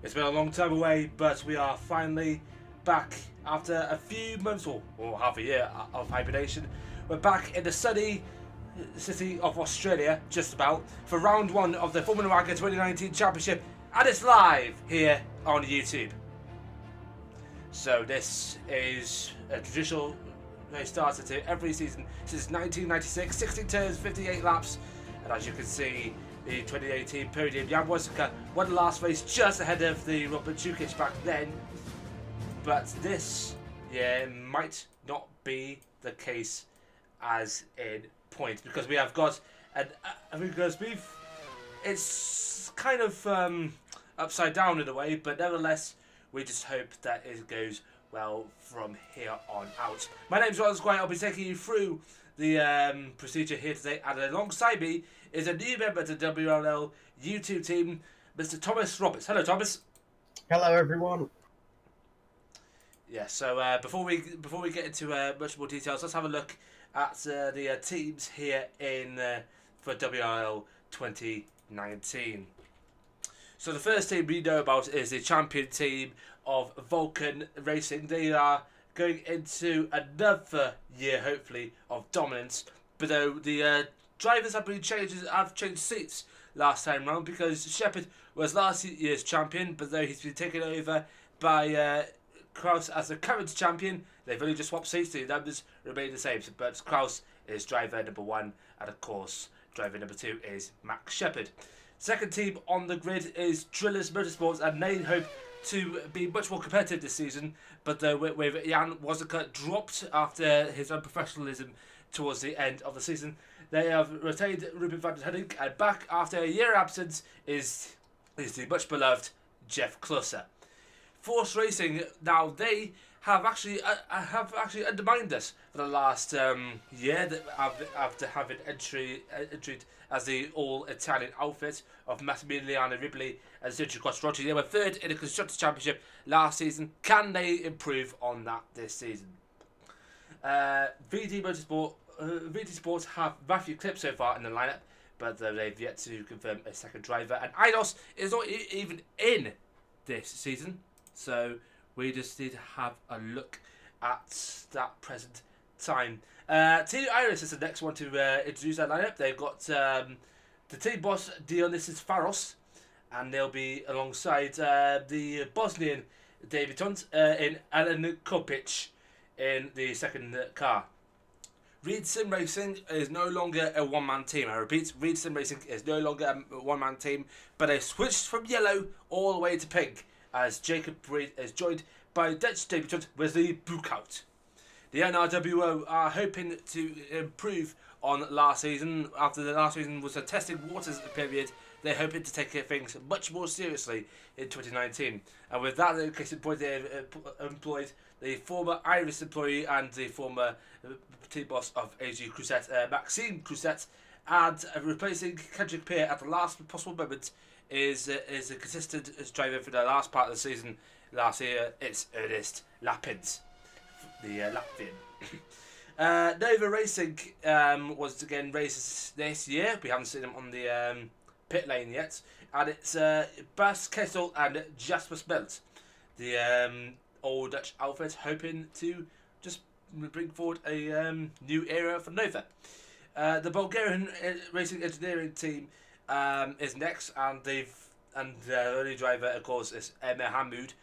It's been a long time away, but we are finally back after a few months or half a year of hibernation. We're back in the sunny city of Australia, just about, for round one of the Formula Waga 2019 Championship, and it's live here on YouTube. So this is a traditional race started to every season since 1996, 16 turns, 58 laps, and as you can see, the 2018 podium, Woznica won the last race just ahead of the Robert Jukic back then, but this year might not be the case as in point, because we have got it's kind of upside down in a way, but nevertheless we just hope that it goes well from here on out. My name's Squire. I'll be taking you through the procedure here today, and alongside me is a new member to the WRL YouTube team, Mr. Thomas Roberts. Hello, Thomas. Hello, everyone. Yeah. So before we get into much more details, let's have a look at the teams here in for WRL 2019. So the first team we know about is the champion team of Vulcan Racing. They are going into another year, hopefully, of dominance. But though the drivers have changed seats last time round, because Shepherd was last year's champion, but though he's been taken over by Kraus as the current champion, they've only just swapped seats. The numbers remain the same. But Kraus is driver number 1, and of course, driver number 2 is Max Shepherd. Second team on the grid is Drillers Motorsports, and they hope to be much more competitive this season, but with Jan Woznica dropped after his unprofessionalism towards the end of the season, they have retained Ruben van den Huddink, and back after a year absence is the much beloved Jeff Clusser. Force Racing, now they have actually undermined us for the last year, after having entered as the all-Italian outfit of Massimiliano Riboli and Sergio Costarocci. They were third in the Constructors' Championship last season. Can they improve on that this season? VD Sports have Matthew Clip so far in the lineup, but they've yet to confirm a second driver. And IDOS is not even in this season, so we just need to have a look at that present time. Team Iris is the next one to introduce that lineup. They've got the team boss Dionysis Faros, and they'll be alongside the Bosnian debutant in Alan Kopic in the second car. Reed Sim Racing is no longer a one-man team. I repeat, Reed Sim Racing is no longer a one-man team, but they switched from yellow all the way to pink, as Jacob Reed is joined by Dutch debutant Wesley Boekhout. The NRWO are hoping to improve on last season. After the last season was a testing waters period, they're hoping to take things much more seriously in 2019. And with that in case in point, they have employed the former Iris employee and the former team boss of AG Crusette, Maxime Crusette, and replacing Kendrick Peer at the last possible moment is a consistent driver for the last part of the season. Last year, it's Ernest Lapins, the Latvian. Nova Racing was again races this year. We haven't seen them on the pit lane yet, and it's Bas Kessel and Jasper Smelt, the old Dutch outfit, hoping to just bring forward a new era for Nova. The Bulgarian racing engineering team is next, and the only driver, of course, is Emir Hamoud,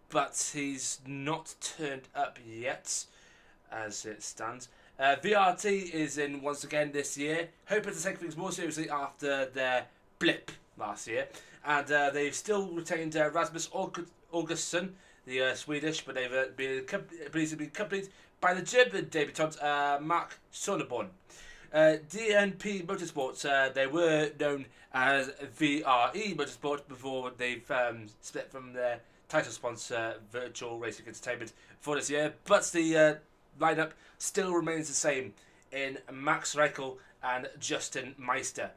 but he's not turned up yet, as it stands. VRT is in once again this year, hoping to take things more seriously after their blip last year, and they've still retained Rasmus Augustsson, the Swedish, but they've been accompanied by the German debutant Mark Sonneborn. DNP Motorsports, they were known as VRE Motorsport before they've split from their title sponsor Virtual Racing Entertainment for this year, but the lineup still remains the same in Max Reichel and Justin Meister.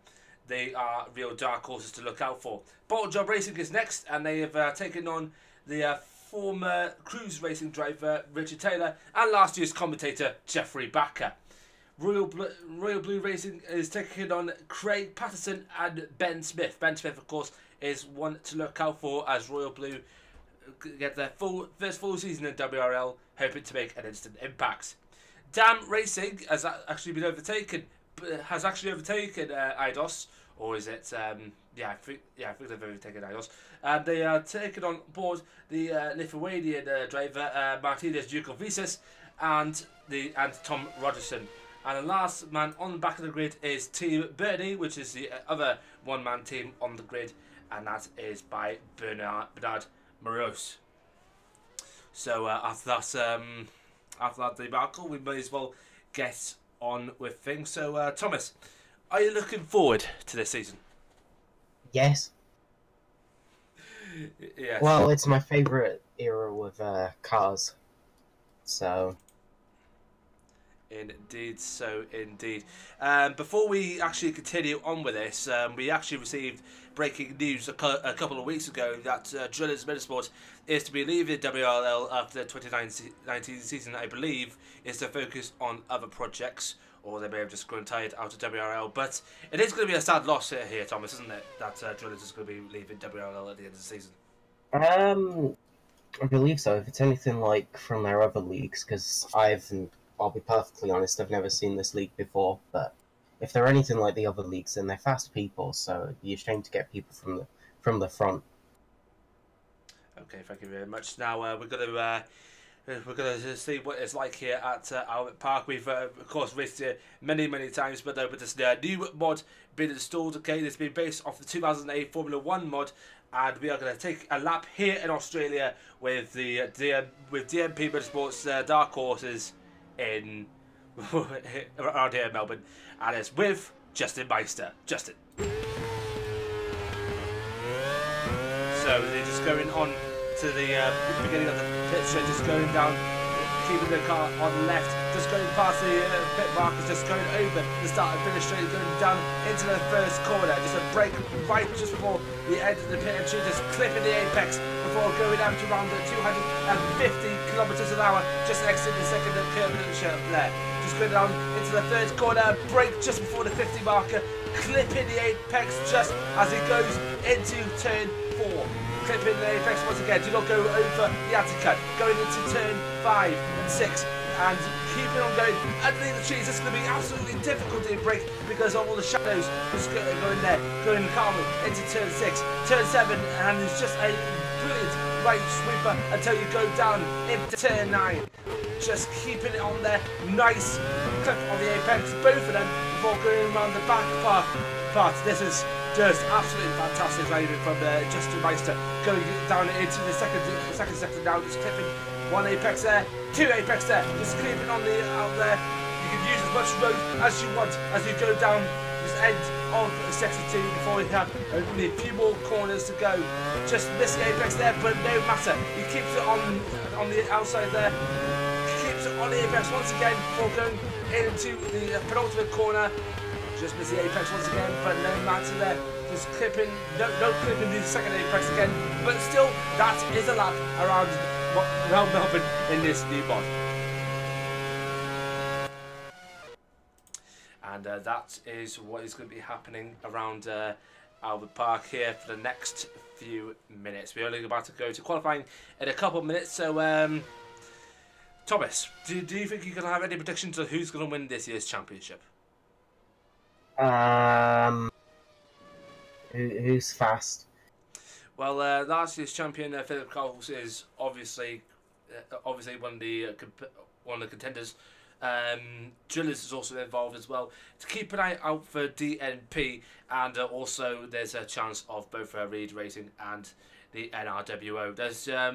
They are real dark horses to look out for. Bolt Job Racing is next, and they have taken on the former Cruise Racing driver Richard Taylor and last year's commentator Jeffrey Backer. Royal Blue Racing is taking on Craig Patterson and Ben Smith. Ben Smith, of course, is one to look out for as Royal Blue get their first full season in WRL, hoping to make an instant impact. Dam Racing has actually overtaken IDOS, or is it? I think they've overtaken IDOS, and they are taking on board the Lithuanian driver Martinez Jukovicis and Tom Rogerson. And the last man on the back of the grid is Team Bernie, which is the other one-man team on the grid, and that is by Bernard Morose. So after that debacle, we may as well get on with things. So Thomas, are you looking forward to this season? Yes. Yes. Well, it's my favourite era with cars. So. Indeed, so indeed. Before we actually continue on with this, we actually received breaking news a couple of weeks ago that Drillers Motorsport is to be leaving WRL after the 2019 season. I believe is to focus on other projects, or they may have just grown tired out of WRL. But it is going to be a sad loss here, Thomas, isn't it? That Drillers is going to be leaving WRL at the end of the season. I believe so. If it's anything like from their other leagues, because I'll be perfectly honest, I've never seen this league before, but if they're anything like the other leagues, then they're fast people, so it'd be a shame to get people from the front. Okay, thank you very much. Now we're gonna see what it's like here at Albert Park. We've of course raced here many times, but with this new mod being installed, okay, it's been based off the 2008 Formula 1 mod, and we are going to take a lap here in Australia with the DMP Motorsports Dark Horses in around here in Melbourne, and it's with Justin Meister. Justin. So they're just going on to the beginning of the pit straight, just going down, keeping the car on the left, just going past the pit markers, just going over the start and finish straight, going down into the first corner, just a break right just before the end of the pit entry, just clipping the apex before going out to around 250 kilometers an hour, just exiting the second curvature there. Just going down into the third corner, break just before the 50 marker, clipping the apex just as he goes into turn 4. Clipping the apex once again, do not go over the anti-cut, going into turn 5 and 6, and keeping on going underneath the trees. It's going to be absolutely difficult to break because of all the shadows just going there, going calmly into turn 6, turn 7, and it's just a brilliant right sweeper until you go down into turn 9. Just keeping it on there, nice clip on the apex, both of them, before going around the back part. This is just absolutely fantastic driving from Justin Meister, going down into the second sector now, just clipping one apex there, two apex there, just clipping on the out there. You can use as much road as you want as you go down this end of sector 2 before you have only a few more corners to go. Just miss the apex there, but no matter. He keeps it on the outside there. Keeps it on the apex once again before going into the penultimate corner. Just miss the apex once again, but no matter there. Just clipping, no clipping the second apex again, but still that is a lap around Melbourne in this new mod. And that is what is going to be happening around Albert Park here for the next few minutes. We're only about to go to qualifying in a couple of minutes, so Thomas, do you think you can have any predictions of who's going to win this year's championship? Who's fast? Well, last year's champion Philip Coles is obviously one of the contenders. Drillers is also involved as well. To keep an eye out for DNP, and also there's a chance of both Reed Racing and the NRWO. There's a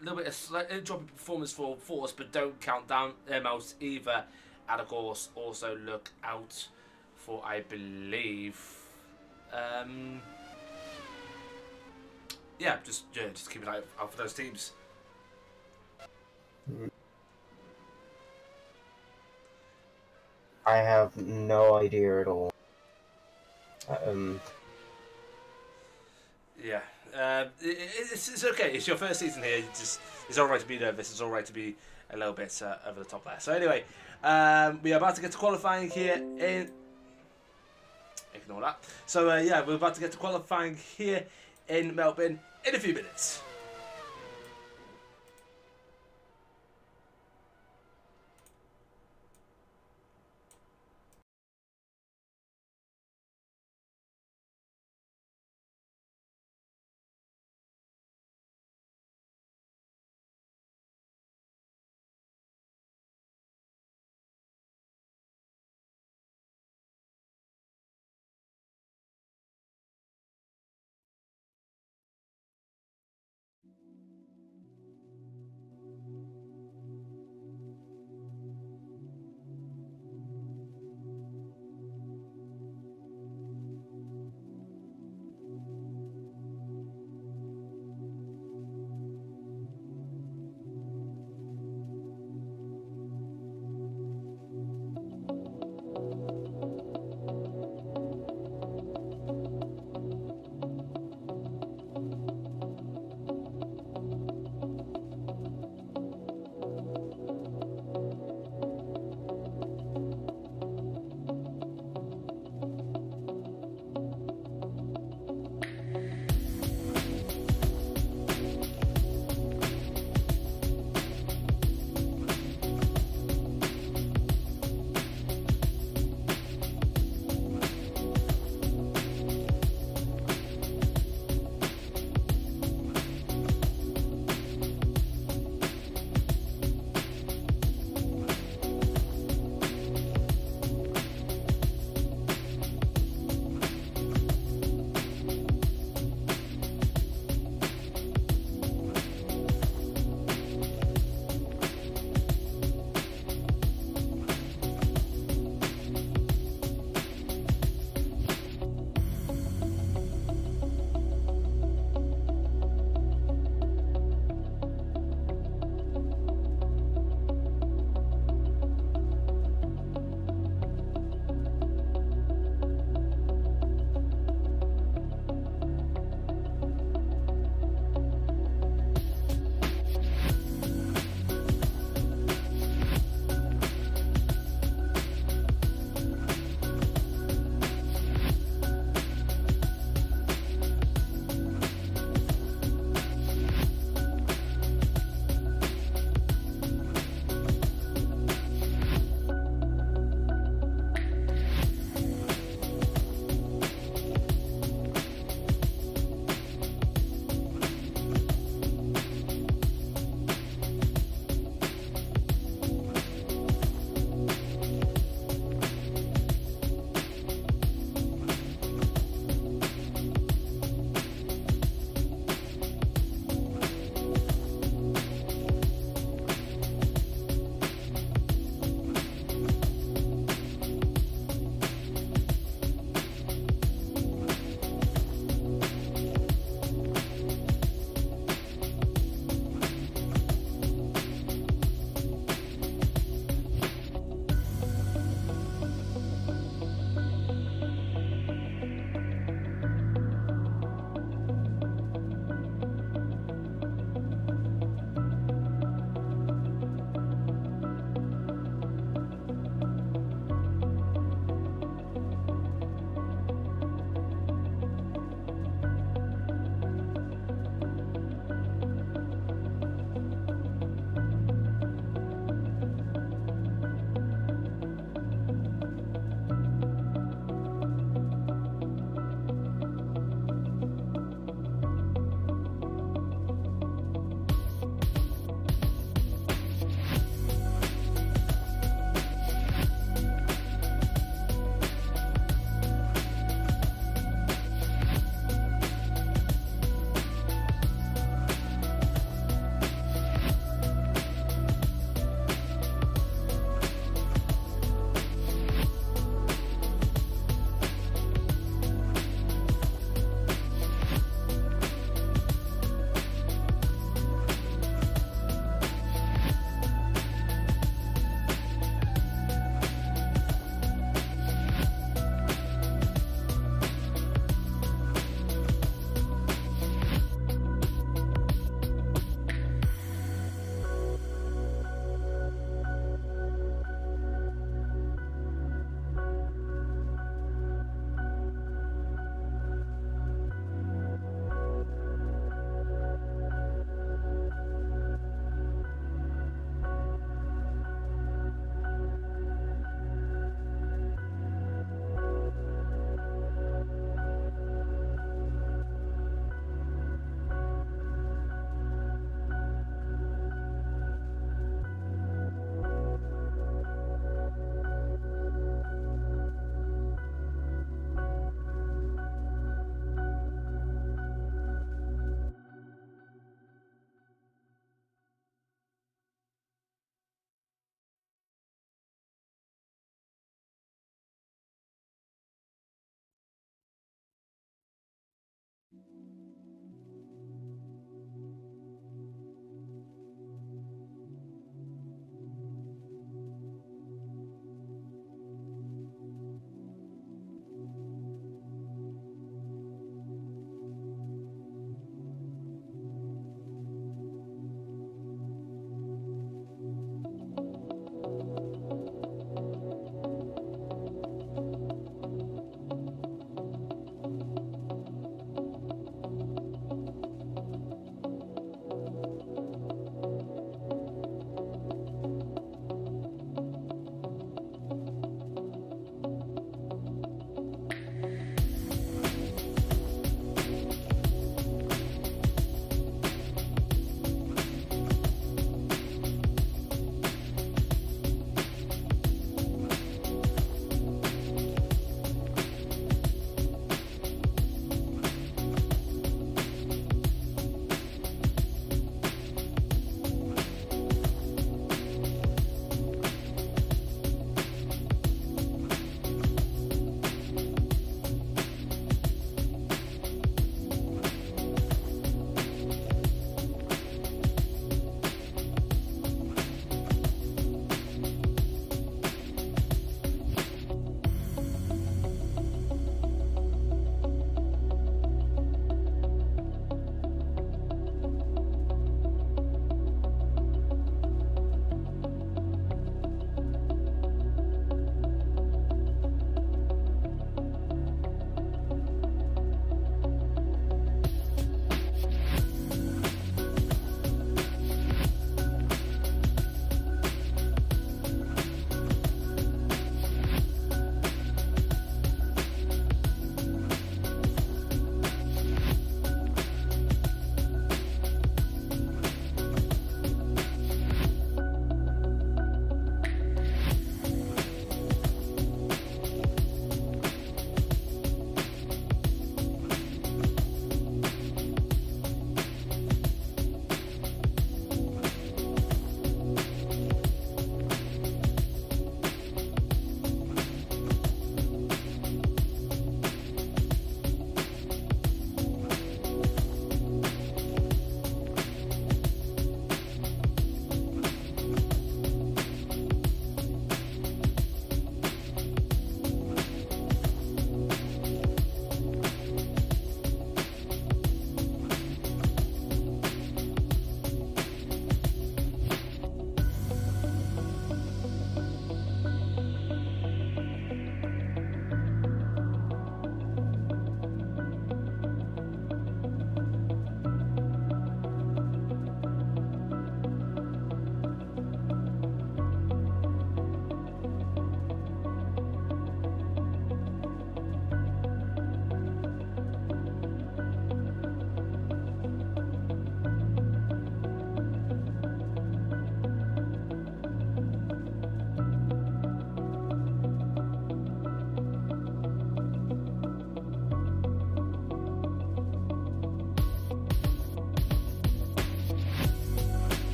little bit of slight drop in performance for Force, but don't count down them out either. And of course, also look out for, I believe, just keep an eye out for those teams. I have no idea at all. Yeah, it's okay. It's your first season here. It's all right to be nervous. It's all right to be a little bit over the top there. So anyway, we are about to get to qualifying here ignore that. So yeah, we're about to get to qualifying here in Melbourne in a few minutes.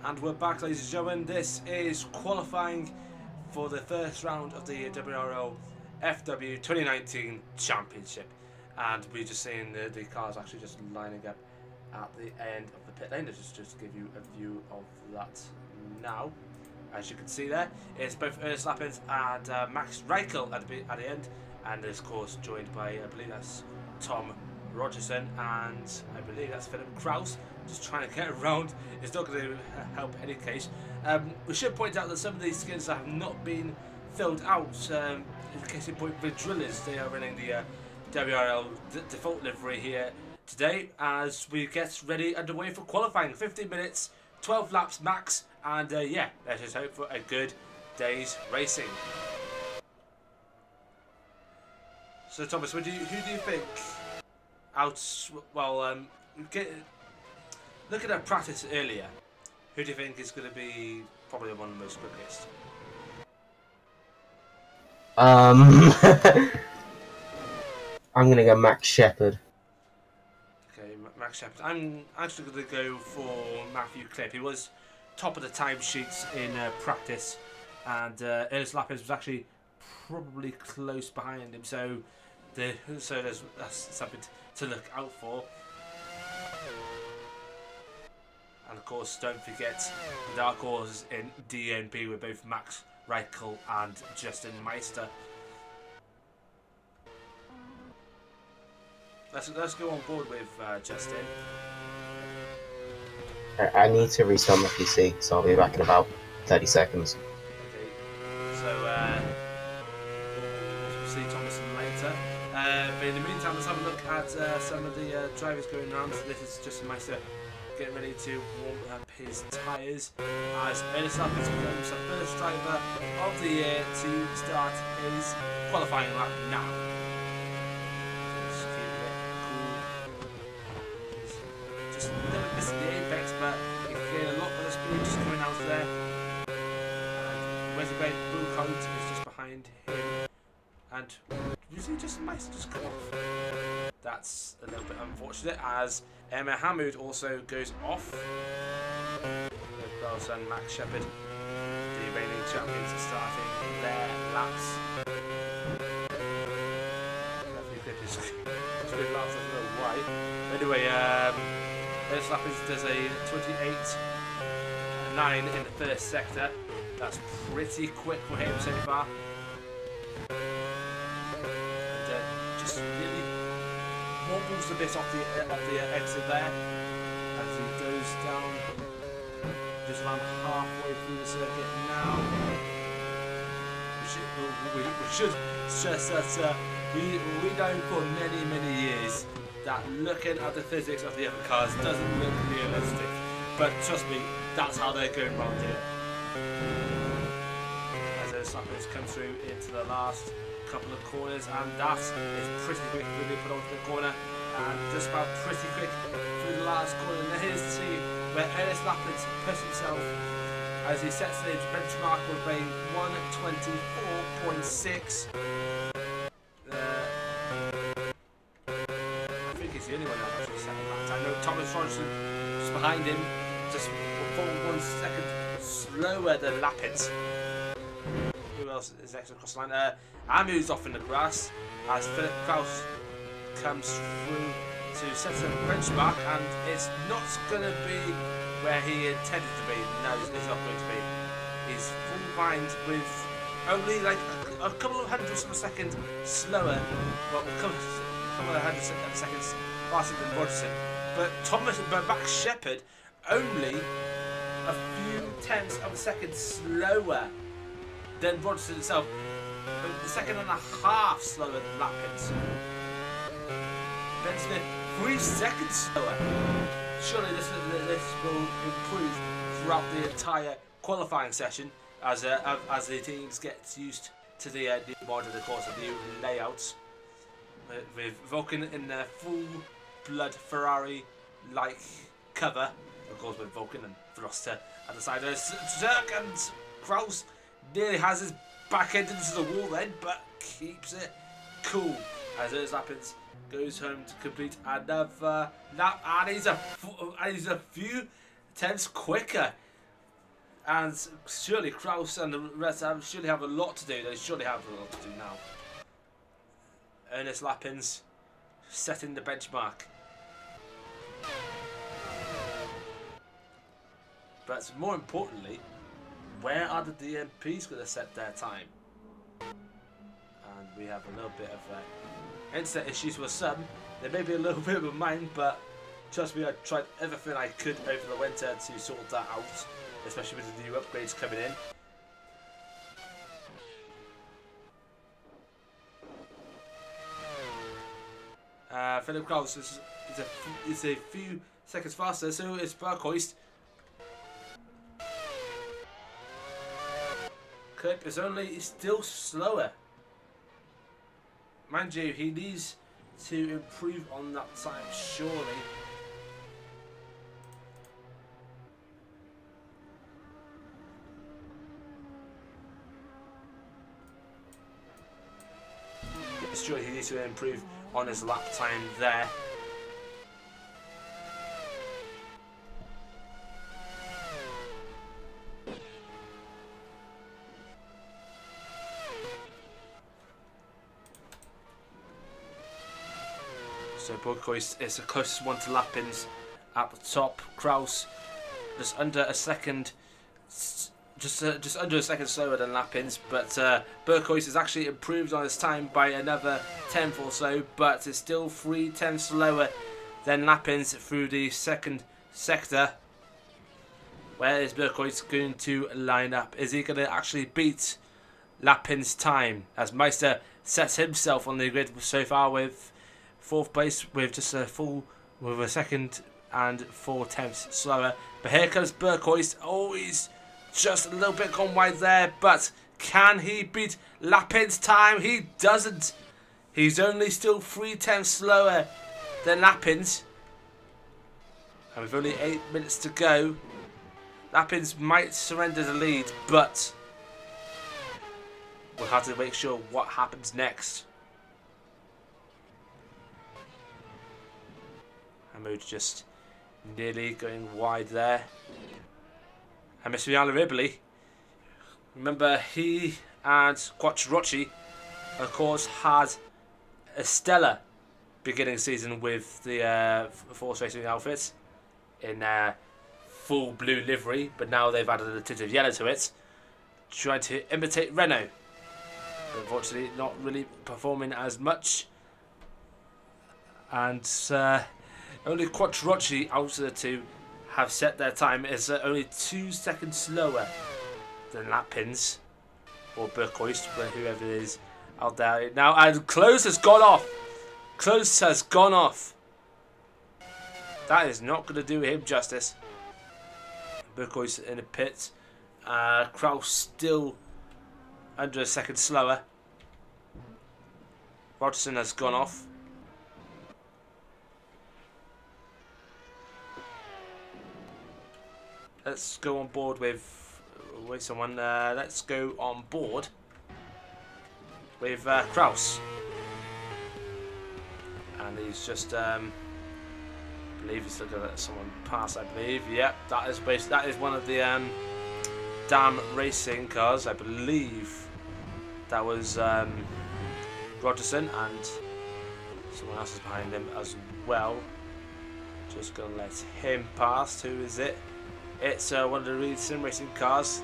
And we're back, ladies and gentlemen. This is qualifying for the first round of the WRL FW 2019 Championship. And we're just seeing the cars actually just lining up at the end of the pit lane. Let's just give you a view of that now. As you can see there, it's both Ernest Lappens and Max Reichel at the end. And of course joined by, I believe that's Tom Rogerson, and I believe that's Philip Kraus, just trying to get around. It's not going to help in any case. We should point out that some of these skins have not been filled out. In case in point, the drillers, they are running the WRL default livery here today as we get ready underway for qualifying. 15 minutes, 12 laps max, and yeah, let's just hope for a good day's racing. So Thomas, who do you think looking at practice earlier, who do you think is going to be probably one of the most quickest? I'm going to go Max Shepherd. Okay, Max Shepherd. I'm actually going to go for Matthew Clip. He was top of the timesheets in practice, and Ernest Lappens was actually probably close behind him. So that's something to look out for. And of course, don't forget the dark horses in DNP with both Max Reichel and Justin Meister. Let's go on board with Justin. I need to restart my PC, so I'll be back in about 30 seconds. Okay, so we'll see Thomas later. But in the meantime, let's have a look at some of the drivers going around. So this is Justin Meister getting ready to warm up his tyres as Ernest Lappens becomes the first driver of the year to start his qualifying lap now. Just keep it cool. Just a little missing the apex, but he can gain a lot of the speed just coming out there. And where's the red blue coat is just behind him. And you see Justin Meister just come off. That's a little bit unfortunate as Emma Hamoud also goes off. Well done, Max Shepherd. The reigning champions are starting their laps. It's good laps, I don't know why. Anyway, Ernest Lappens does a 28.9 in the first sector. That's pretty quick for him so far. Just really wobbles a bit off the exit there as he goes down just around halfway through the circuit now. We should stress that we know for many years that looking at the physics of the other cars doesn't look realistic, but trust me, that's how they're going around here. As those Lappens come through into the last couple of corners, and that is pretty quick when they put onto the corner, and just about pretty quick through the last corner. And here's to see where Ernest Lappens puts himself as he sets the benchmark with a 1:24.6. I think he's the only one that actually set that. I know Thomas Rogerson is behind him, just 1 second slower than Lappens. Who else is next across the line? Amu's off in the grass as Philip Kraus comes through to set a benchmark, and it's not going to be where he intended to be. No, it's not going to be. He's full behind with only like a couple of hundredths of a second slower, well, a couple of hundredths of seconds faster than Rogerson. But Max Shepherd only a few tenths of a second slower than Rogerson himself, a second and a half slower than Lappens. Ben Smith 3 seconds slower. Surely this will improve throughout the entire qualifying session as the teams get used to the new mod and of course the new layouts. With Vulcan in their full blood Ferrari-like cover, of course with Vulcan and Thruster at the side. Zerk and Kraus nearly has his back end into the wall then, but keeps it cool as Ernest Lappens goes home to complete another lap, and he's a few tenths quicker And surely Kraus and the rest surely have a lot to do. They surely have a lot to do now. Ernest Lappins setting the benchmark. But more importantly, where are the DMPs going to set their time? And we have a little bit of internet issues with some. There may be a little bit of a mind, but trust me, I tried everything I could over the winter to sort that out, especially with the new upgrades coming in. Philip Kraus is a few seconds faster, so is Berghoist. Clip is still slower. Mind you, he needs to improve on that time, surely. Surely he needs to improve on his lap time there. So Berghoist is the closest one to Lappins at the top. Kraus just under a second, just under a second slower than Lappins, but Berghoist has actually improved on his time by another tenth or so, but it's still 3 tenths slower than Lappins through the second sector. Where is Berghoist going to line up? Is he going to actually beat Lappins' time as Meister sets himself on the grid so far with 4th place with just with a second and 4 tenths slower? But here comes Berghoist. Oh, he's just a little bit gone wide there, but can he beat Lappins' time? He doesn't. He's only still 3 tenths slower than Lappins. And with only 8 minutes to go, Lappins might surrender the lead, but we'll have to make sure what happens next. Hamoud just nearly going wide there. And Massimiliano Riboli, remember he and Quattrocchi, of course, had a stellar beginning season with the Force Racing outfits in full blue livery, but now they've added a tint of yellow to it, trying to imitate Renault. But unfortunately, not really performing as much. And only Quattrocchi out of the two have set their time is only 2 seconds slower than Lappins or Berghoist, whoever it is out there now. And Close has gone off. Close has gone off. That is not going to do him justice. Berghoist in a pit. Kraus still under a second slower. Rogerson has gone off. Let's go on board with someone. Let's go on board with Kraus, and he's just I believe he's looking at someone pass. I believe, yep, that is one of the Dam Racing cars. I believe that was Rogerson, and someone else is behind him as well. Just gonna let him pass. Who is it? It's one of the Reed Sim Racing cars.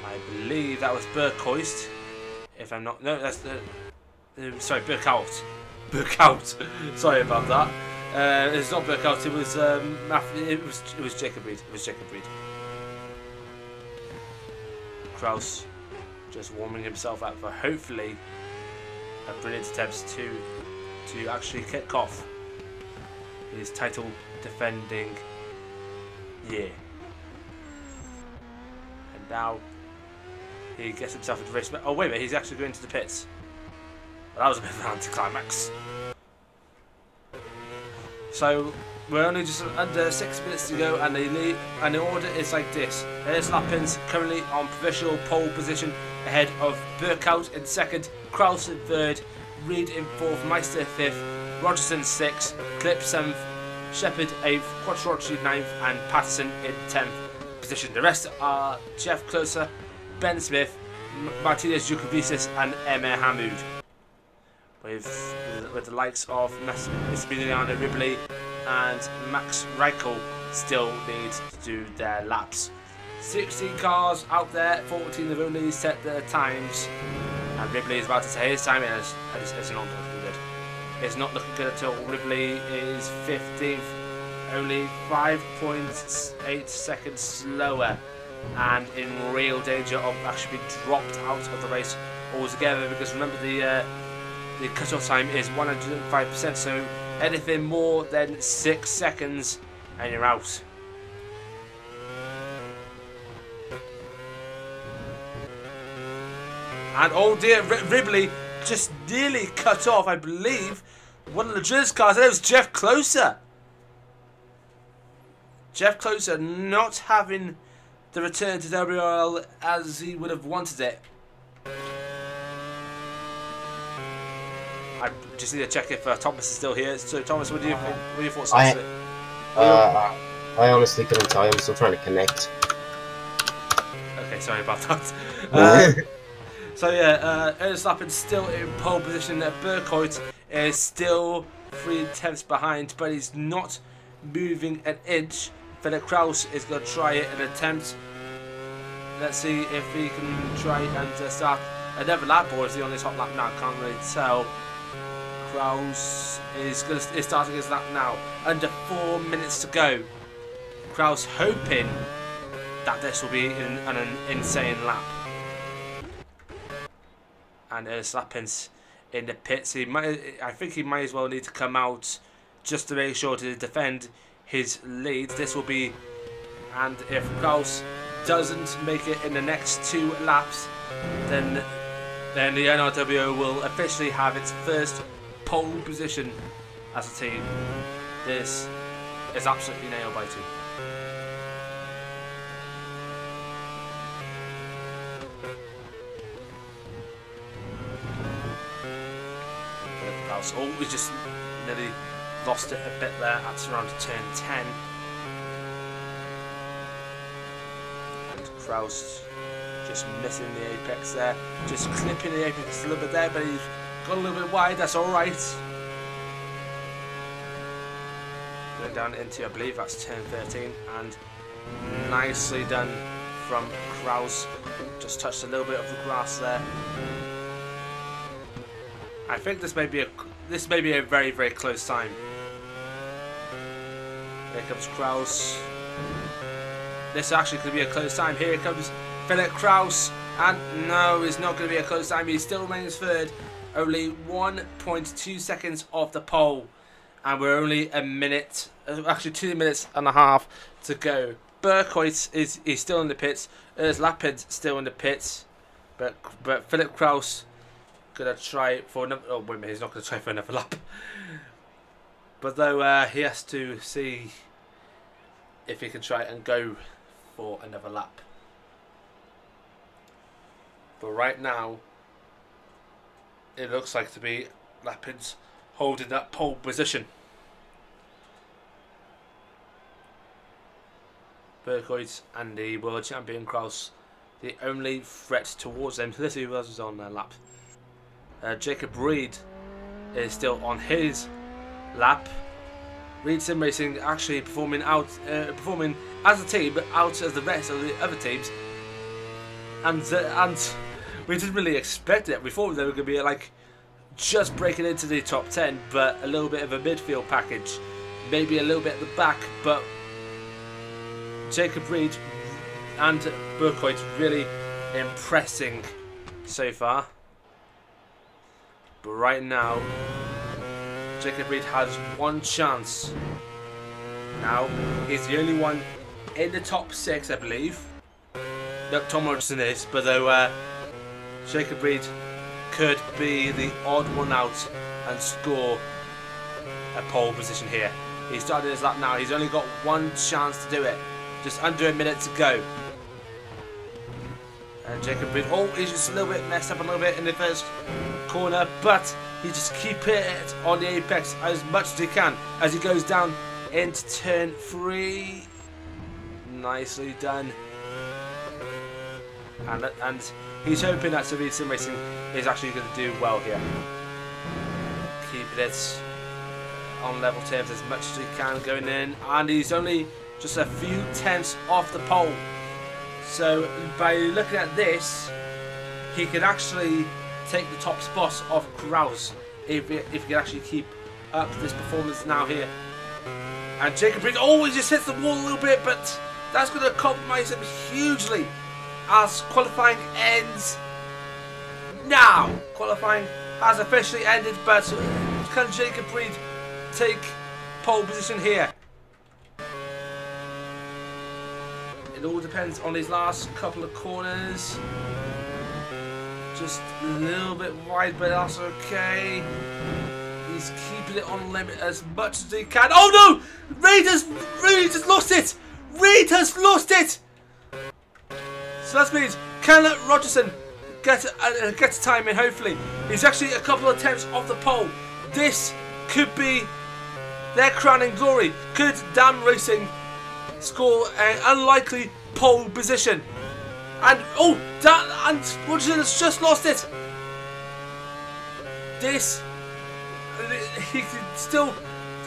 I believe that was Berghoist. If I'm not, no, that's the sorry, Berghout. Berghout. Sorry about that. It's not Berghout. It was Jacob Reed. It was Jacob Reed. Kraus just warming himself up for hopefully a brilliant attempt to actually kick off his title defending year. And now he gets himself into race. Oh wait a minute, he's actually going to the pits. Well, that was a bit of an anticlimax. So we're only just under 6 minutes to go, and the order is like this. There's Lappins currently on provisional pole position ahead of Berghout in second, Kraus in third, Reed in fourth, Meister fifth, Rogerson sixth, Clip seventh, Shepherd 8th, Quattrocchi 9th, and Patterson in 10th. position. The rest are Jeff Closer, Ben Smith, Martinez Jukovicis and Emir Hamoud. With the likes of Massimiliano Riboli and Max Reichel still need to do their laps. 16 cars out there, 14 have only set their times, and Riboli is about to say his time, and it's not looking good. It's not looking good at all. Riboli is 15th, only 5.8 seconds slower, and in real danger of actually being dropped out of the race altogether, because remember the cut-off time is 105%, so anything more than 6 seconds and you're out. And oh dear, Riboli just nearly cut off, I believe, one of the Drillers cars. That was Jeff Closer. Jeff Closer not having the return to WRL as he would have wanted it. I just need to check if Thomas is still here. So Thomas, what are your thoughts on it? I honestly couldn't tell. I'm still trying to connect. Okay, sorry about that. So yeah, Ernst Lappin's still in pole position. Burkhout is still 3/10 behind, but he's not moving an inch. Philip Kraus is going to try it and attempt. Let's see if he can try and start another lap, or is he on his hot lap now? I can't really tell. Kraus is starting his lap now. Under 4 minutes to go. Kraus hoping that this will be an insane lap. And Ernst Lappin's in the pits. I think he might as well need to come out just to make sure to defend his lead. This will be, and if Kraus doesn't make it in the next 2 laps, then the NRWO will officially have its first pole position as a team. This is absolutely nail biting. Oh, we just nearly lost it a bit there at around turn 10. And Kraus just missing the apex there, just clipping the apex a little bit there, but he's got a little bit wide, that's alright. Going down into, I believe that's turn 13, and nicely done from Kraus. Just touched a little bit of the grass there. I think this may be a very, very close time. Here comes Kraus. This actually could be a close time. Here comes Philip Kraus, and no, it's not going to be a close time. He still remains third, only 1.2 seconds off the pole, and we're only a minute, actually 2 minutes and a half to go. Burkhout is still in the pits. Ernst Lappin's still in the pits, but Philip Kraus gonna try for another. Oh wait a minute, he's not gonna try for another lap. But though he has to see if he can try and go for another lap. But right now, it looks like to be Lappin's holding that pole position. Burkhout and the world champion Kraus, the only threat towards them. So let's see who else is on their lap. Jacob Reed is still on his lap. Reed Sim Racing actually performing as a team, but out as the rest of the other teams. And we didn't really expect it. We thought they were going to be like just breaking into the top 10, but a little bit of a midfield package, maybe a little bit at the back. But Jacob Reed and Burkhout really impressing so far. But right now, Jacob Reed has one chance. Now, he's the only one in the top 6, I believe. No, Tom Rogerson is, but though Jacob Reed could be the odd one out and score a pole position here. He's started his lap now. He's only got one chance to do it. Just under a minute to go. And Jacob Reed, oh, he's just a little bit messed up a little bit in the first corner, but he just keeps it on the apex as much as he can as he goes down into turn 3. Nicely done. And he's hoping that Avid Sim Racing is actually going to do well here. Keeping it on level terms as much as he can going in. And he's only just a few tenths off the pole. So by looking at this, he could actually take the top spot off Kraus if he can actually keep up this performance now here. And Jacob Reed, oh, he just hits the wall a little bit, but that's going to compromise him hugely as qualifying ends now. Qualifying has officially ended, but can Jacob Reed take pole position here? It all depends on his last couple of corners. Just a little bit wide, but that's okay. He's keeping it on limit as much as he can. Oh no! Reed has lost it! Reed has lost it! So that means can Rogerson get a time in, hopefully. He's actually a couple of tenths off the pole. This could be their crowning glory. Could Dam Racing score an unlikely pole position? And oh, and Rogerson has just lost it. This, he can still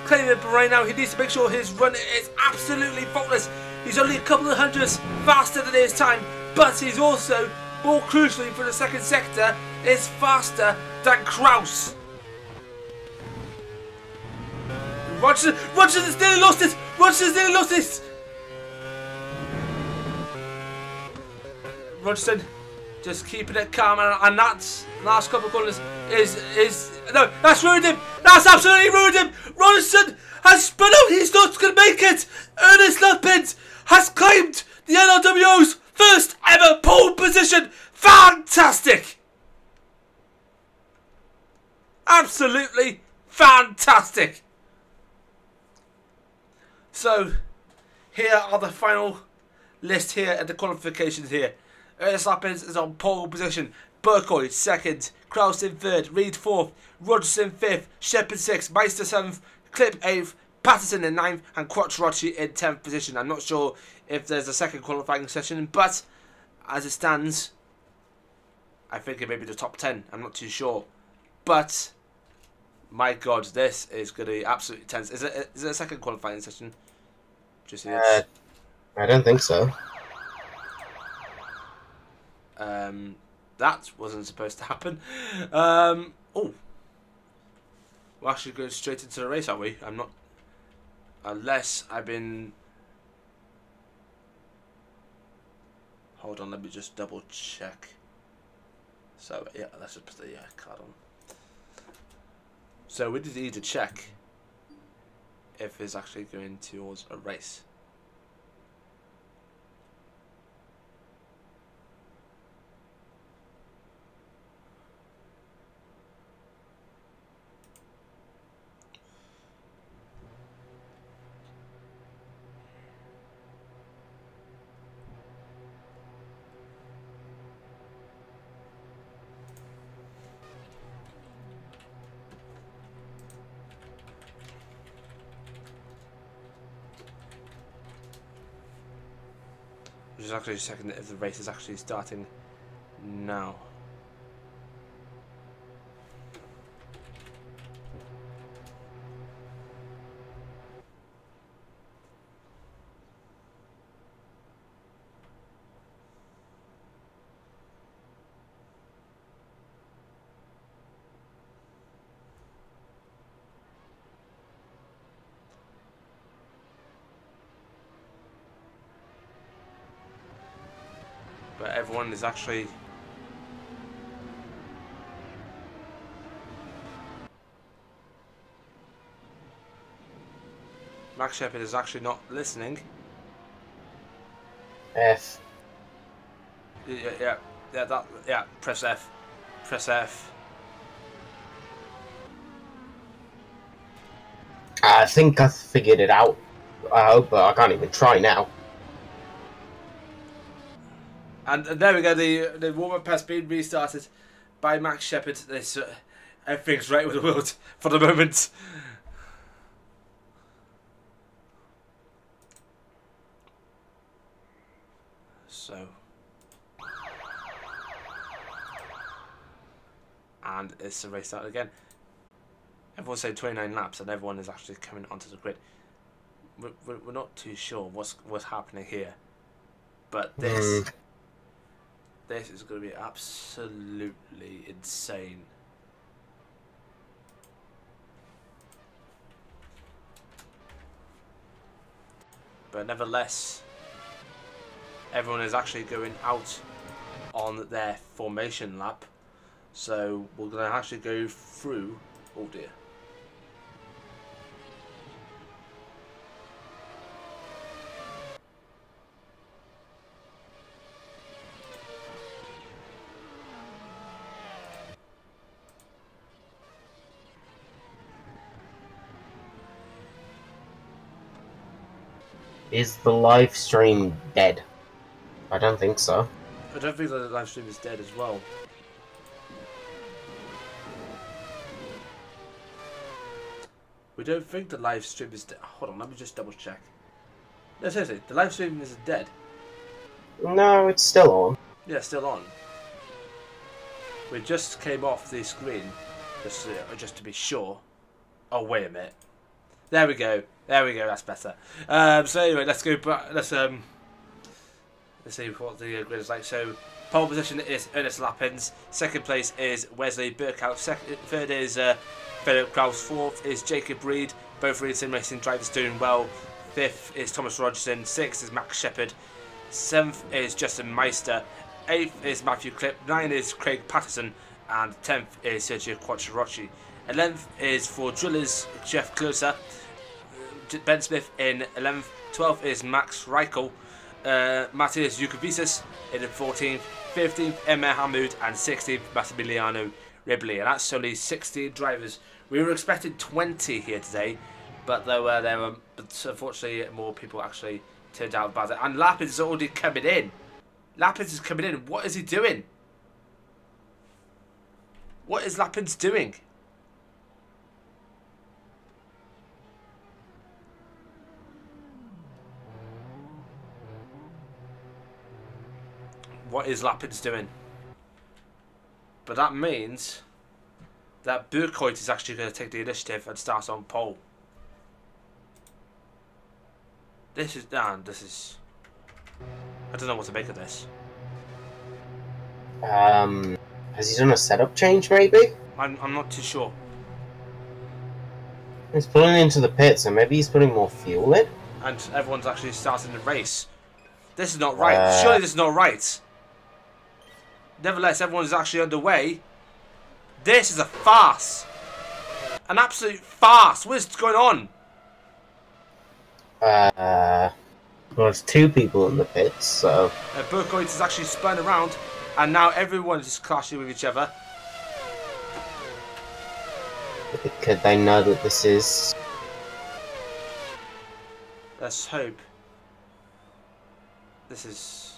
claim it, but right now he needs to make sure his run is absolutely faultless. He's only a couple of hundredths faster than his time, but he's also, more crucially for the second sector, is faster than Kraus. Rogerson has nearly lost it. Rogerson's nearly lost it. Rogerson just keeping it calm, and that last couple of corners is no, that's ruined him. That's absolutely ruined him. Rogerson has spun out. He's not going to make it. Ernest Lupins has claimed the NRWO's first ever pole position. Fantastic. Absolutely fantastic. So here are the final list here at the qualifications here. Ernest Lupins is on pole position. Burkoy second, Kraus in third, Reed fourth, Rogerson fifth, Shepard sixth, Meister seventh, Clip eighth, Patterson in ninth, and Quattrocchi in 10th position. I'm not sure if there's a second qualifying session, but as it stands, I think it may be the top 10. I'm not too sure, but my God, this is going to be absolutely tense. Is it a second qualifying session? Just I don't think so. That wasn't supposed to happen. Oh, we're actually going straight into the race, are we? I'm not, unless I've been. Hold on, let me just double check. So yeah, let's just put the card on. So we need to check if it's actually going towards a race. Just actually checking if the race is actually starting now. But everyone is actually Max Shepard is actually not listening. F. Yeah, press F. Press F. I think I figured it out. I hope, but I can't even try now. And there we go, the warm-up has been restarted by Max Shepard. This everything's right with the world for the moment. So, and it's a race start again. Everyone's saying 29 laps, and everyone is actually coming onto the grid. We're not too sure what's happening here, but this is going to be absolutely insane. But nevertheless, everyone is actually going out on their formation lap, so we're going to actually go through. Oh dear. Is the live stream dead? I don't think so. I don't think the live stream is dead as well. We don't think the live stream is dead. Hold on, let me just double check. No, seriously, the live stream isn't dead. No, it's still on. Yeah, it's still on. We just came off the screen, just to be sure. Oh, wait a minute. There we go. There we go. That's better. So anyway, let's go back. Let's see what the grid is like. So pole position is Ernest Lappins. Second place is Wesley Burkhout. Third is Philip Kraus. Fourth is Jacob Reed. Both Reed Sim Racing drivers doing well. Fifth is Thomas Rogerson. Sixth is Max Shepherd. Seventh is Justin Meister. Eighth is Matthew Clipp. Ninth is Craig Patterson. And 10th is Sergio Quattrocchi. 11th is for drillers Jeff Closer. Ben Smith in 11th. 12th is Max Reichel. Matthias Yukovicis in 14th. 15th Emma Hamoud. And 16th Massimiliano Ribbley. And that's only 16 drivers. We were expecting 20 here today, but there were but unfortunately more people actually turned out about it. And Lapins is already coming in. Lapins is coming in. What is he doing? What is Lapins doing? What is Lapins doing? But that means that Burkhout is actually going to take the initiative and start on pole. This is... I don't know what to make of this. Has he done a setup change, maybe? I'm not too sure. He's pulling into the pit, so maybe he's putting more fuel in? And everyone's actually starting the race. This is not right. Surely this is not right. Nevertheless, everyone's actually underway. This is a farce. An absolute farce. What is going on? Well, there's two people in the pits, so... Burkhout is actually spun around, and now everyone is clashing with each other. Could they know that this is... Let's hope. This is...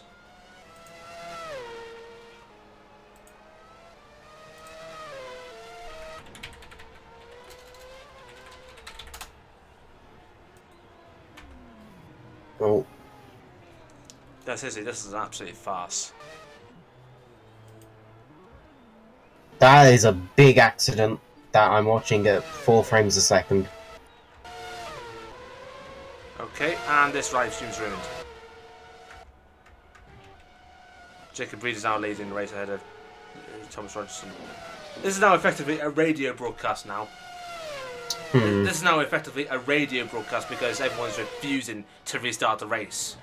Oh. No, seriously, this is an absolute farce. That is a big accident that I'm watching at 4 frames a second. Okay, and this live stream's ruined. Jacob Reed is now leading the race ahead of Thomas Rogerson. This is now effectively a radio broadcast now. This is now effectively a radio broadcast because everyone's refusing to restart the race.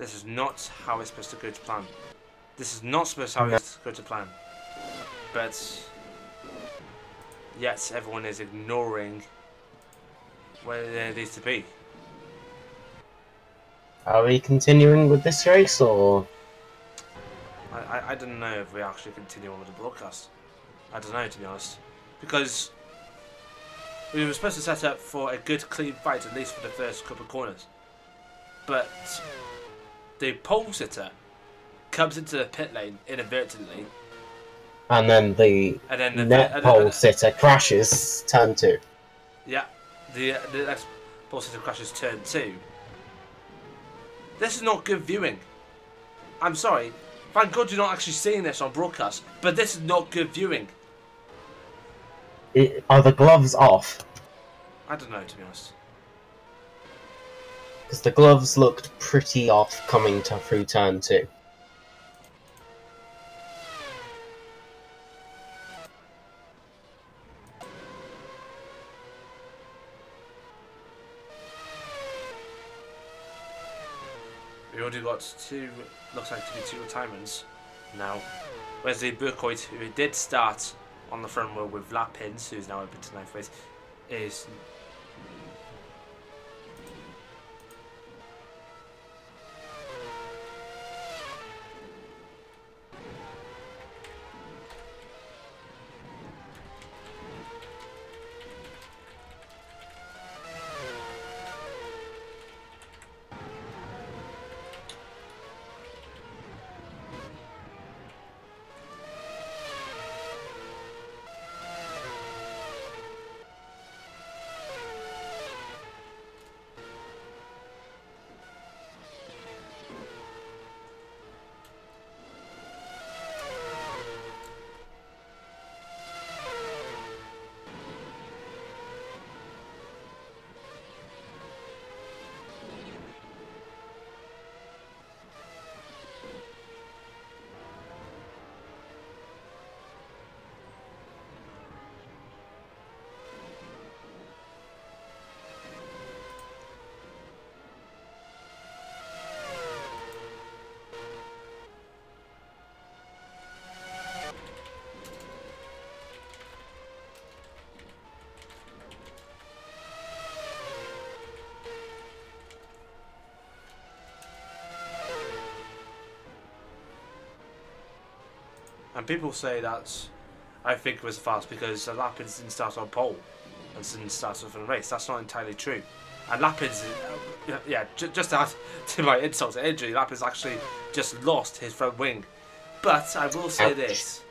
This is not how it's supposed to go to plan. This is not supposed to how No. it's go to plan. But yet everyone is ignoring where it needs to be. Are we continuing with this race, or...? I don't know if we actually continue on with the broadcast. I don't know, to be honest. Because we were supposed to set up for a good, clean fight, at least for the first couple of corners. But the pole sitter comes into the pit lane inadvertently. And then the net pole sitter crashes turn 2. Yeah, the next pole sitter crashes turn 2. This is not good viewing. I'm sorry. Thank God you're not actually seeing this on broadcast, but this is not good viewing. Are the gloves off? I don't know, to be honest. Because the gloves looked pretty off coming through turn 2. We already got looks like to be 2 retirements now. Wesley Burkhoit, who did start on the front row with lap pins, who's now open to 9th place, is... And people say that I think it was fast because Lapins didn't start on pole and didn't start off in a race. That's not entirely true. And Lapins, just to add to my insult to injury, Lapins actually just lost his front wing. But I will say this.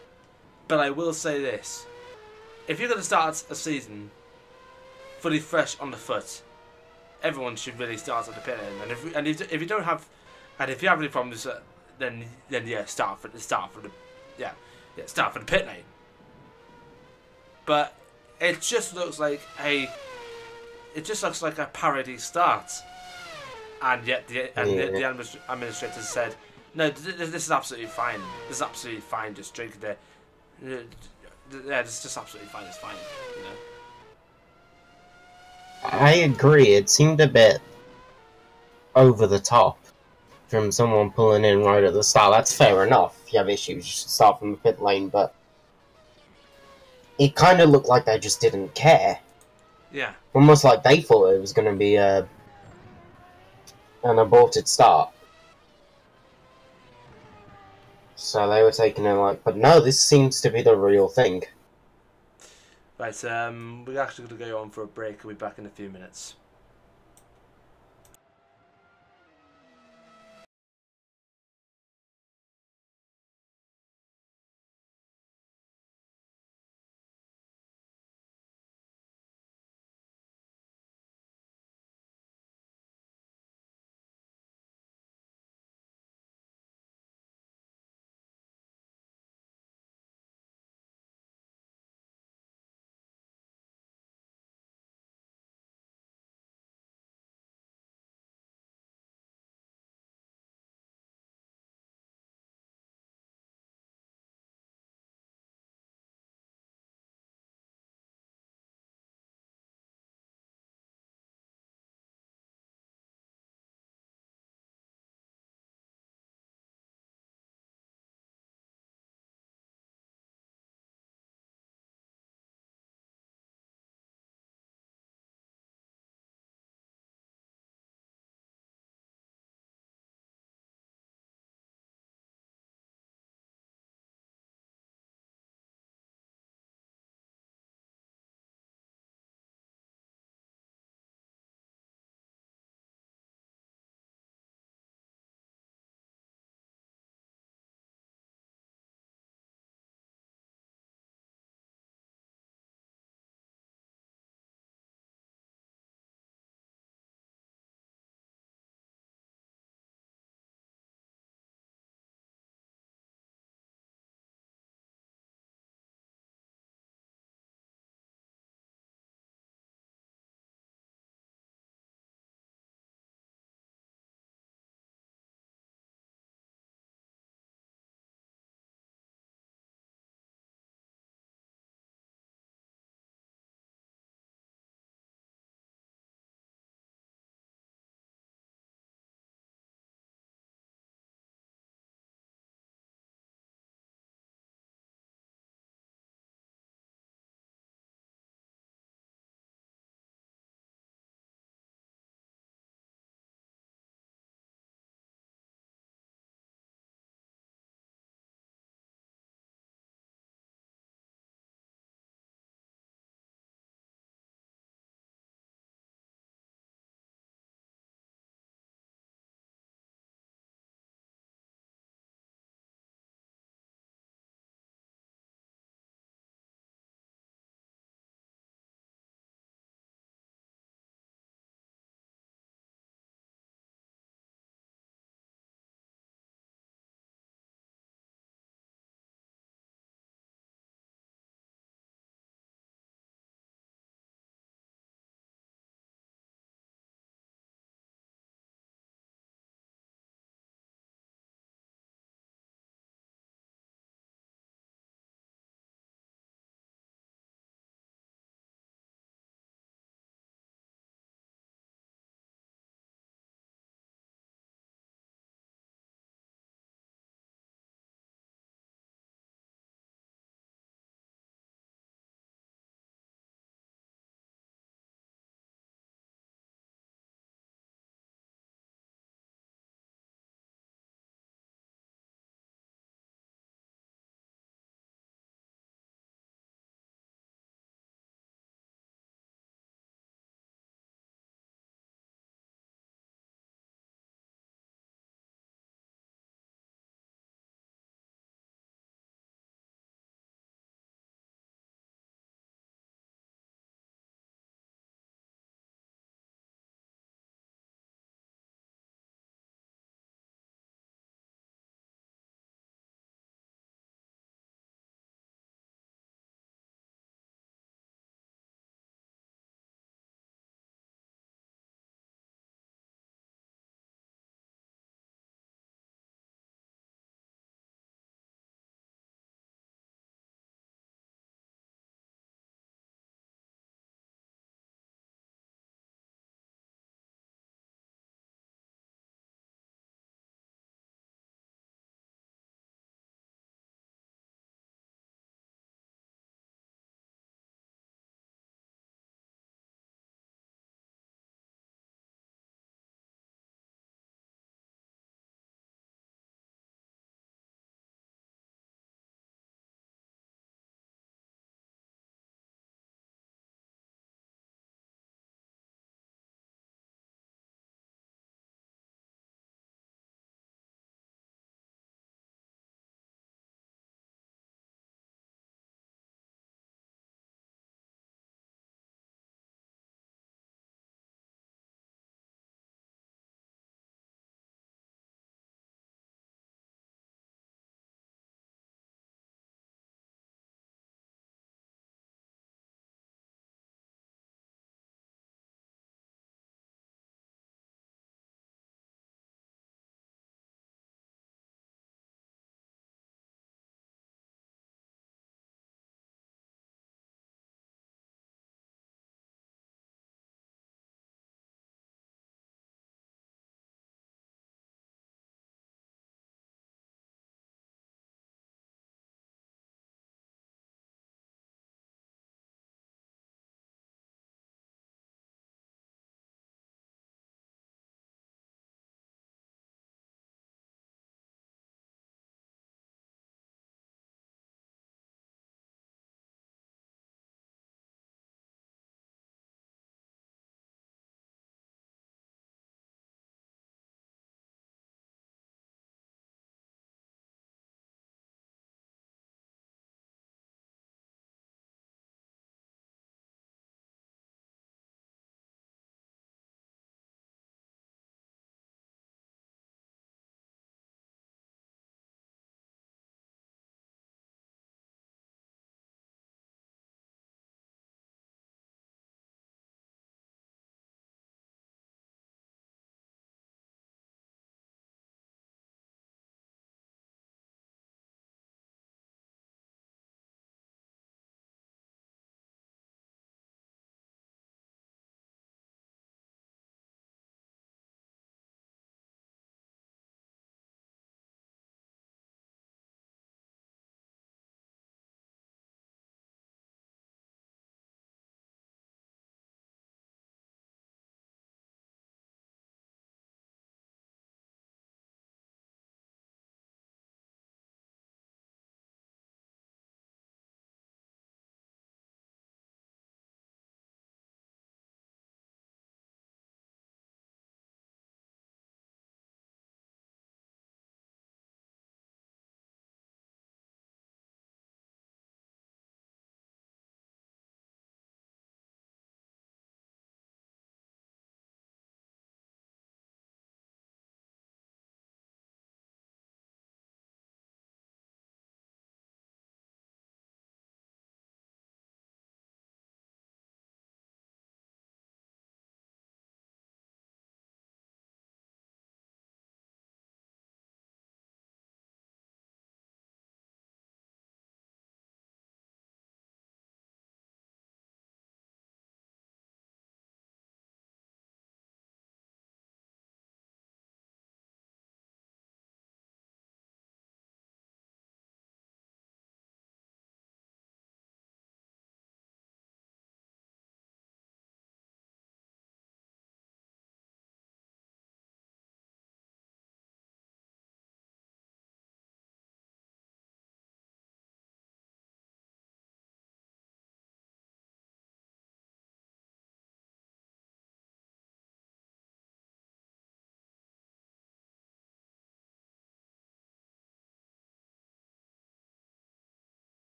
If you're going to start a season fully fresh on the foot, everyone should really start at the pit end. And if you don't have, and if you have any problems, then yeah, start for the pit lane. But it just looks like a parody start, and yet the administrators said, no, this is absolutely fine. This is absolutely fine. Just drink it. Yeah, this is just absolutely fine. It's fine. You know. I agree. It seemed a bit over the top from someone pulling in right at the start. That's fair enough. If you have issues, you should start from the pit lane, but it kind of looked like they just didn't care. Yeah. Almost like they thought it was going to be an aborted start. So they were taking it like, but no, this seems to be the real thing. Right, we're actually going to go on for a break. We'll be back in a few minutes.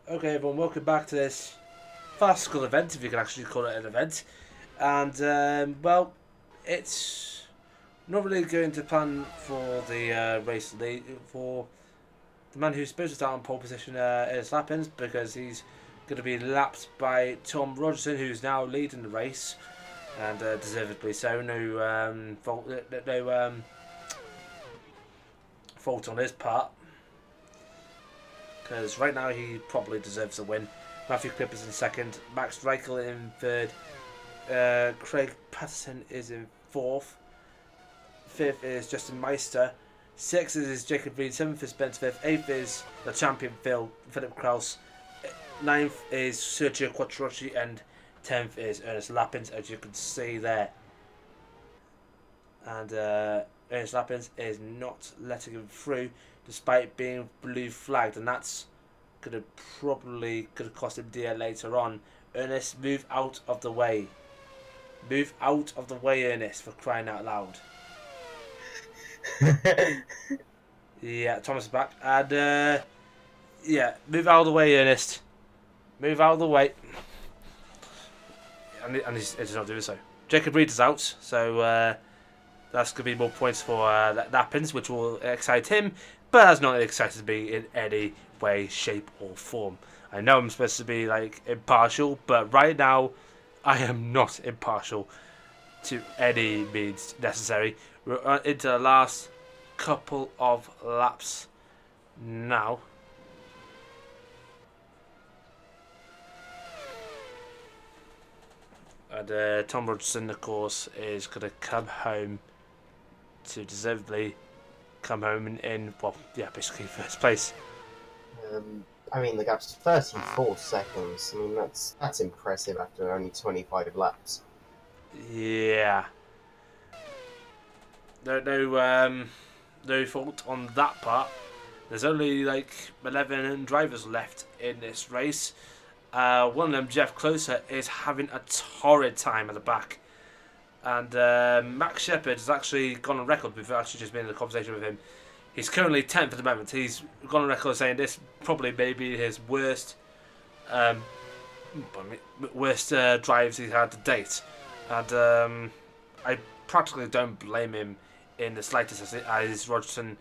Okay, everyone, welcome back to this farcical event, if you can actually call it an event. And, well, it's not really going to plan for the race for the man who's supposed to start on pole position is Lappins, because he's going to be lapped by Tom Rogerson, who's now leading the race, and deservedly so. No fault on his part, because right now he probably deserves a win. Matthew Clipp is in second, Max Reichel in third, Craig Patterson is in fourth, fifth is Justin Meister, sixth is Jacob Reed, seventh is Ben Smith, eighth is the champion Philip Kraus, ninth is Sergio Quattrocchi, and 10th is Ernest Lappins, as you can see there. And Ernest Lappins is not letting him through, despite being blue flagged, and that's gonna probably cost him DL later on. Ernest, move out of the way. Move out of the way, Ernest, for crying out loud. Yeah, Thomas is back, and yeah, move out of the way, Ernest. Move out of the way. And he's not doing so. Jacob Reed is out, so that's going to be more points for Lappins, which will excite him, but that's not excited me in any way, shape or form. I know I'm supposed to be like impartial, but right now I am not impartial to any means necessary. We're into the last couple of laps now. And Tom Rogerson, of course, is going to come home to deservedly come home in well, yeah, basically first place. I mean, the gap's 34 seconds. I mean, that's impressive after only 25 laps. Yeah. No fault on that part. There's only like 11 drivers left in this race. One of them, Jeff Closer, is having a torrid time at the back. And Max Shepard has actually gone on record. We've actually just been in a conversation with him. He's currently 10th at the moment. He's gone on record saying this probably may be his worst drives he's had to date. And I practically don't blame him in the slightest, as Rogerson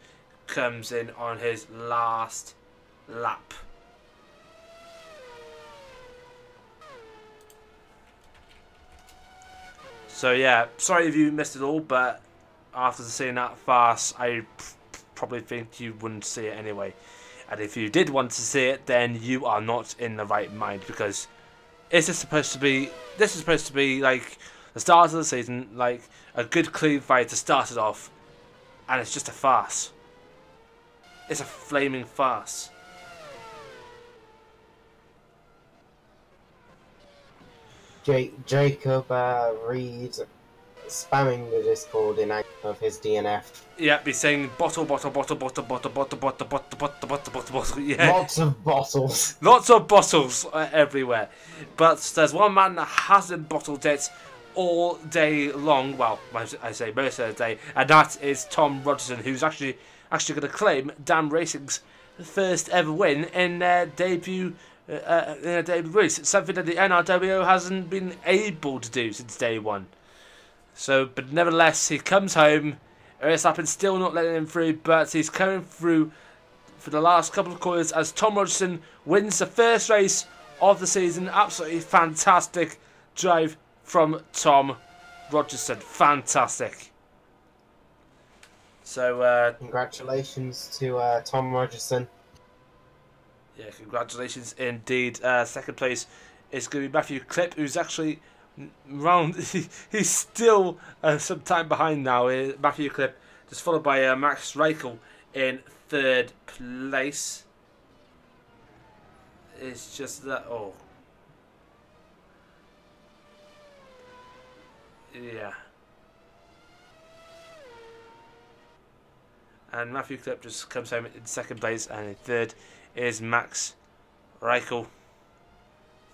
comes in on his last lap. So yeah, sorry if you missed it all, but after seeing that farce, I probably think you wouldn't see it anyway. And if you did want to see it, then you are not in the right mind, because this is supposed to be like the start of the season, like a good clean fight to start it off, and it's just a farce. It's a flaming farce. Jacob Reed spamming the Discord in anger of his DNF. Yeah, he's saying bottle. Yeah. Lots of bottles. Lots of bottles everywhere. But there's one man that hasn't bottled it all day long. Well, I say most of the day, and that is Tom Rogerson, who's actually going to claim Dam Racing's first ever win in their debut. In a debut race. It's something that the NRWO hasn't been able to do since day one. So, but nevertheless, he comes home. Ernest Lappin's still not letting him through, but he's coming through for the last couple of quarters as Tom Rogerson wins the first race of the season. Absolutely fantastic drive from Tom Rogerson. Fantastic. So, congratulations to Tom Rogerson. Yeah, congratulations indeed. Second place is going to be Matthew Clipp, who's actually round. He's still some time behind now. Matthew Clipp, just followed by Max Reichel in third place. It's just that. Oh, yeah. And Matthew Clipp just comes home in second place, and in third is Max Reichel.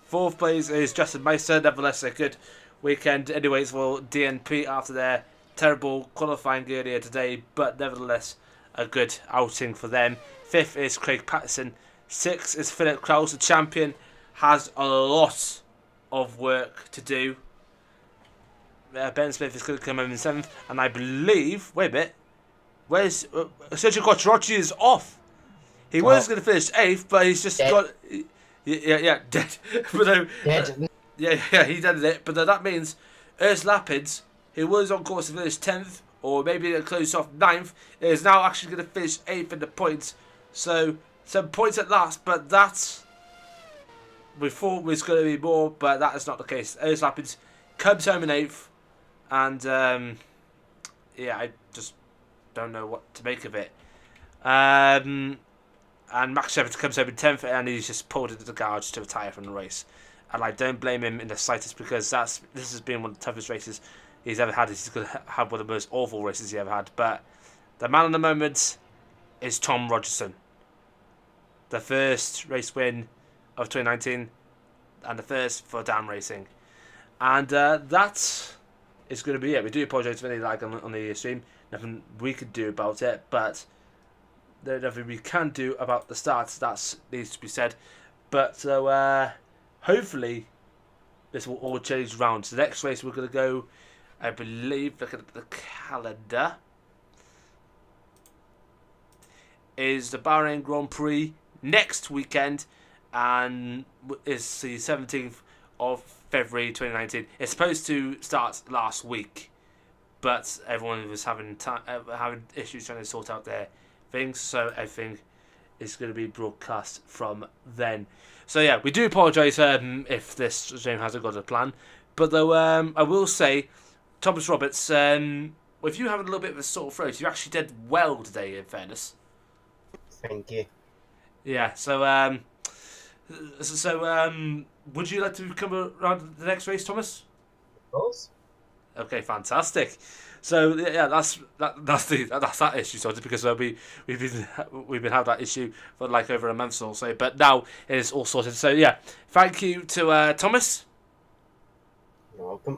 Fourth place is Justin Meister. Nevertheless, a good weekend anyways for DNP after their terrible qualifying earlier today, but nevertheless a good outing for them. Fifth is Craig Patterson. 6 is Philip Kraus, the champion, has a lot of work to do. Ben Smith is going to come home in 7th, and I believe, wait a minute, where's Sergio Quattrocchi is off. He was going to finish 8th, but he's just got, dead. But Dead. yeah, he did it. But that means Urs Lapids, who was on course to finish 10th, or maybe close off 9th, is now actually going to finish 8th in the points. So some points at last, but that we thought was going to be more, but that is not the case. Urs Lapids comes home in 8th, and I just don't know what to make of it. And Max Shepard comes home in 10th, and he's just pulled into the garage to retire from the race. And I don't blame him in the slightest, because this has been one of the toughest races he's ever had. He's going to have one of the most awful races he ever had. But the man of the moment is Tom Rogerson. The first race win of 2019, and the first for Dam Racing. And that is going to be it. We do apologise for any lag on the stream. Nothing we could do about it, but there's nothing we can do about the starts. That needs to be said. But so hopefully this will all change around. So the next race we're going to go, I believe, looking at the calendar, is the Bahrain Grand Prix next weekend, and is the 17th of February 2019. It's supposed to start last week, but everyone was having issues trying to sort out their things, so everything is going to be broadcast from then. So yeah, we do apologise if this stream hasn't got a plan, but though I will say, Thomas Roberts, if you have a little bit of a sore throat, you actually did well today, in fairness. Thank you. Yeah, so would you like to come around the next race, Thomas? Of course. Okay, fantastic. So yeah, that's that issue sorted, because we've been having that issue for like over a month or so, but now it is all sorted. So yeah, thank you to Thomas. You're welcome.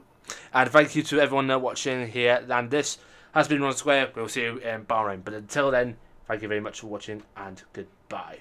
And thank you to everyone watching here. And this has been Ron Square. We'll see you in Bahrain. But until then, thank you very much for watching, and goodbye.